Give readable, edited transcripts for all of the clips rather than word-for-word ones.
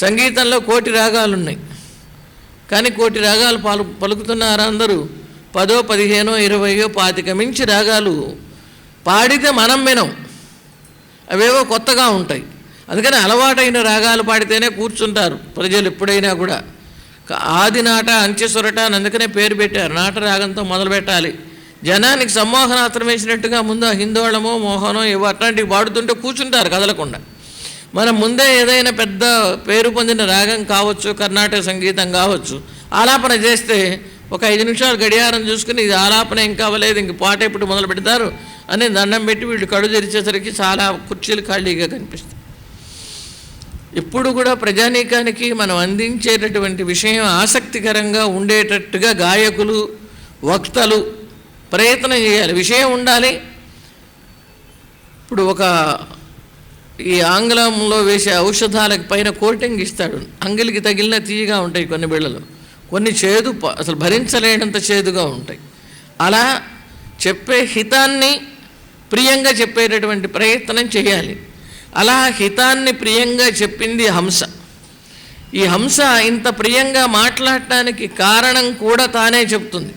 సంగీతంలో 1,000,000 రాగాలున్నాయి, కానీ 1,000,000 రాగాలు పలుకుతున్నారు అందరూ. 10, 15, 20, 25 మించి రాగాలు పాడితే మనం వినం, అవేవో కొత్తగా ఉంటాయి. అందుకని అలవాటైన రాగాలు పాడితేనే కూర్చుంటారు ప్రజలు ఎప్పుడైనా కూడా. ఆది నాట అంచెసొరట అని అందుకనే పేరు పెట్టారు. నాట రాగంతో మొదలు పెట్టాలి. జనానికి సమ్మోహనాస్త్రం వేసినట్టుగా ముందు హిందోళమో మోహనో ఇవో అట్లాంటివి పాడుతుంటే కూర్చుంటారు కదలకుండా. మనం ముందే ఏదైనా పెద్ద పేరు పొందిన రాగం కావచ్చు, కర్ణాటక సంగీతం కావచ్చు, ఆలాపన చేస్తే ఒక 5 నిమిషాలు గడియారం చూసుకుని ఇది ఆలాపన ఇంకా అవ్వలేదు, ఇంక పాట ఎప్పుడు మొదలు పెడతారు అని దండం పెట్టి వీళ్ళు కళ్ళు తెరిచేసరికి చాలా కుర్చీలు ఖాళీగా కనిపిస్తాయి. ఇప్పుడు కూడా ప్రజానీకానికి మనం అందించేటటువంటి విషయం ఆసక్తికరంగా ఉండేటట్టుగా గాయకులు, వక్తలు ప్రయత్నం చేయాలి. విషయం ఉండాలి. ఇప్పుడు ఈ ఆంగ్లంలో వేసే ఔషధాలకు పైన కోటింగ్ ఇస్తాడు. అంగిలికి తగిలిన తీయగా ఉంటాయి కొన్ని బిళ్ళలు, కొన్ని చేదు, అసలు భరించలేనంత చేదుగా ఉంటాయి. అలా చెప్పే హితాన్ని ప్రియంగా చెప్పేటటువంటి ప్రయత్నం చేయాలి. అలా హితాన్ని ప్రియంగా చెప్పింది హంస. ఈ హంస ఇంత ప్రియంగా మాట్లాడటానికి కారణం కూడా తానే చెప్తుంది.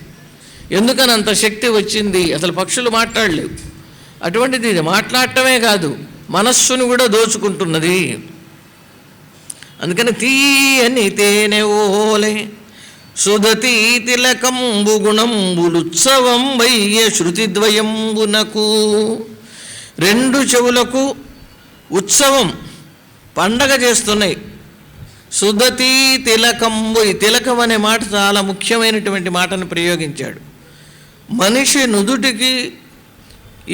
ఎందుకని అంత శక్తి వచ్చింది? అసలు పక్షులు మాట్లాడలేవు. అటువంటిది ఇది మాట్లాడటమే కాదు, మనస్సును కూడా దోచుకుంటున్నది. అందుకని తీయని తేనె ఓలే సుధతీ తిలకంబు గుణంబులుత్సవం వయ్య శృతిద్వయంబునకు. 2 చెవులకు ఉత్సవం, పండగ చేస్తున్నాయి. సుధతీ తిలకంబు, ఈ తిలకం అనే మాట చాలా ముఖ్యమైనటువంటి మాటను ప్రయోగించాడు. మనిషి నుదుటికి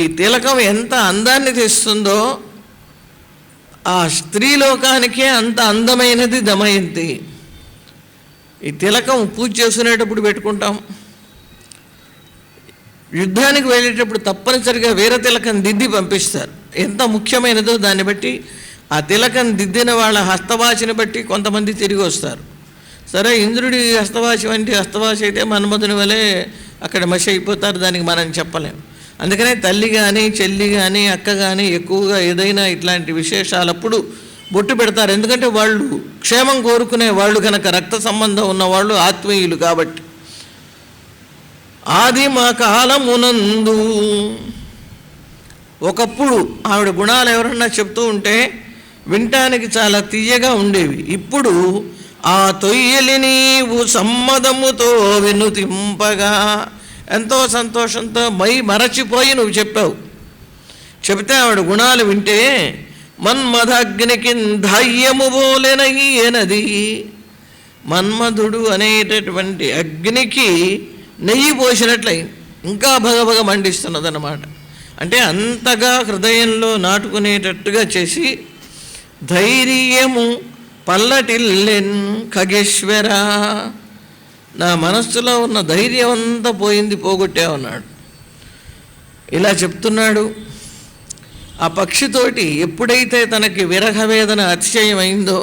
ఈ తిలకం ఎంత అందాన్ని తెస్తుందో ఆ స్త్రీలోకానికే అంత అందమైనది దమయంతి. ఈ తిలకం పూజ చేసుకునేటప్పుడు పెట్టుకుంటాం, యుద్ధానికి వెళ్ళేటప్పుడు తప్పనిసరిగా వేరే తిలకం దిద్ది పంపిస్తారు. ఎంత ముఖ్యమైనదో దాన్ని బట్టి ఆ తిలకం దిద్దిన వాళ్ళ హస్తవాసిని బట్టి కొంతమంది తిరిగి వస్తారు. సరే, ఇంద్రుడి హస్తవాసి వంటి హస్తవాసి అయితే మన్మధుని వలె అక్కడ మసి అయిపోతారు, దానికి మనం చెప్పలేం. అందుకనే తల్లి కానీ చెల్లి కానీ అక్క కానీ ఎక్కువగా ఏదైనా ఇట్లాంటి విశేషాలప్పుడు బొట్టు పెడతారు. ఎందుకంటే వాళ్ళు క్షేమం కోరుకునే వాళ్ళు కనుక, రక్త సంబంధం ఉన్నవాళ్ళు, ఆత్మీయులు కాబట్టి. ఆదిమ కాలమునందు ఒకప్పుడు ఆవిడ గుణాలు ఎవరన్నా చెప్తూ ఉంటే వినటానికి చాలా తీయగా ఉండేవి. ఇప్పుడు ఆ తొయ్యలి నీవు సమ్మదముతో వినుతింపగా ఎంతో సంతోషంతో మై మరచిపోయి నువ్వు చెప్పావు. చెబితే ఆవిడ గుణాలు వింటే మన్మథాగ్నికి ధాయ్యము బోలెనయ్యనది. మన్మధుడు అనేటటువంటి అగ్నికి నెయ్యి పోసినట్లయి ఇంకా భగభగ మండిస్తున్నదన్నమాట. అంటే అంతగా హృదయంలో నాటుకునేటట్టుగా చేసి ధైర్యము పల్లటిల్లెన్ ఖగేశ్వర, నా మనస్సులో ఉన్న ధైర్యం అంతా పోయింది, పోగొట్టామన్నాడు. ఇలా చెప్తున్నాడు. ఆ పక్షితోటి ఎప్పుడైతే తనకి విరహవేదన అతిశయమైందో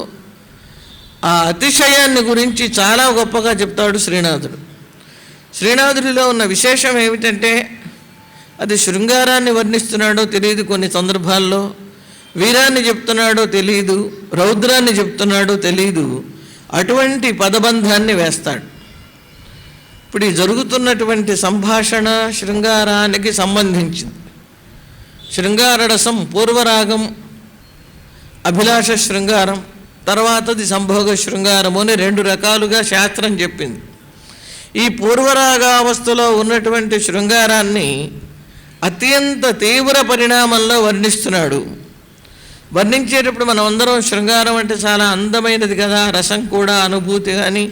ఆ అతిశయాన్ని గురించి చాలా గొప్పగా చెప్తాడు శ్రీనాథుడు. శ్రీనాథుడిలో ఉన్న విశేషం ఏమిటంటే అది శృంగారాన్ని వర్ణిస్తున్నాడో తెలియదు, కొన్ని సందర్భాల్లో వీరాన్ని చెప్తున్నాడో తెలియదు, రౌద్రాన్ని చెప్తున్నాడో తెలియదు, అటువంటి పదబంధాన్ని వేస్తాడు. ఇప్పుడు ఈ జరుగుతున్నటువంటి సంభాషణ శృంగారానికి సంబంధించింది. శృంగారరసం, పూర్వరాగం, అభిలాష శృంగారం, తర్వాతది సంభోగ శృంగారము అని 2 రకాలుగా శాస్త్రం చెప్పింది. ఈ పూర్వరాగావస్థలో ఉన్నటువంటి శృంగారాన్ని అత్యంత తీవ్ర పరిణామంలో వర్ణిస్తున్నాడు. వర్ణించేటప్పుడు మనం అందరం శృంగారం అంటే చాలా అందమైనది కదా, రసం కూడా, అనుభూతి కానీ,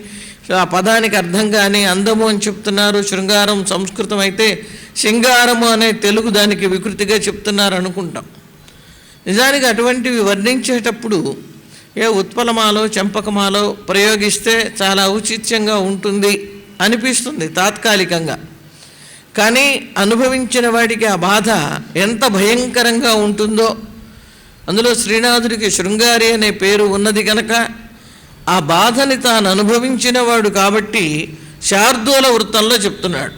ఆ పదానికి అర్థం కానీ అందము అని చెప్తున్నారు. శృంగారం సంస్కృతం అయితే శృంగారము అనే తెలుగు దానికి వికృతిగా చెప్తున్నారు అనుకుంటాం. నిజానికి అటువంటివి వర్ణించేటప్పుడు ఏ ఉత్పలమాలో చెంపకమాలో ప్రయోగిస్తే చాలా ఔచిత్యంగా ఉంటుంది అనిపిస్తుంది తాత్కాలికంగా. కానీ అనుభవించిన వాడికి ఆ బాధ ఎంత భయంకరంగా ఉంటుందో, అందులో శ్రీనాథుడికి శృంగారి అనే పేరు ఉన్నది కనుక ఆ బాధని తాను అనుభవించిన వాడు కాబట్టి శార్దూల వృత్తంలో చెప్తున్నాడు.